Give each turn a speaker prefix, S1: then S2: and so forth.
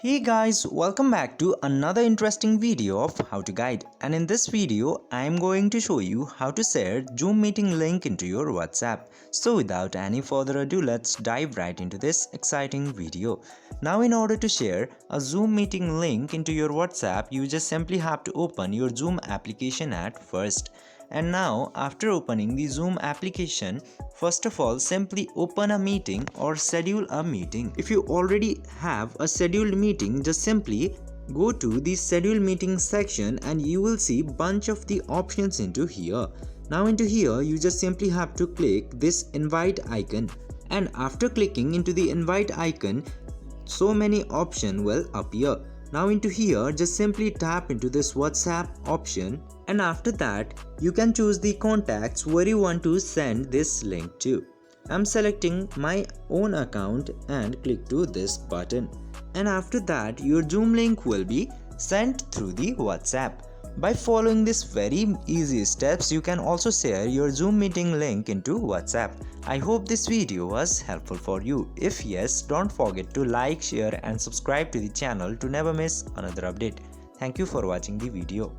S1: Hey guys, welcome back to another interesting video of how to guide, and in this video I am going to show you how to share Zoom meeting link into your WhatsApp. So without any further ado, let's dive right into this exciting video. Now in order to share a Zoom meeting link into your WhatsApp, you just simply have to open your Zoom application at first. And now after opening the Zoom application, first of all simply open a meeting or schedule a meeting. If you already have a scheduled meeting, just simply go to the schedule meeting section and you will see bunch of the options into here. Now into here you just simply have to click this invite icon, and after clicking into the invite icon, so many options will appear. Now into here just simply tap into this WhatsApp option, and after that you can choose the contacts where you want to send this link to. I'm selecting my own account and click to this button, and after that your Zoom link will be sent through the WhatsApp. By following these very easy steps, you can also share your Zoom meeting link into WhatsApp. I hope this video was helpful for you. If yes, don't forget to like, share and subscribe to the channel to never miss another update. Thank you for watching the video.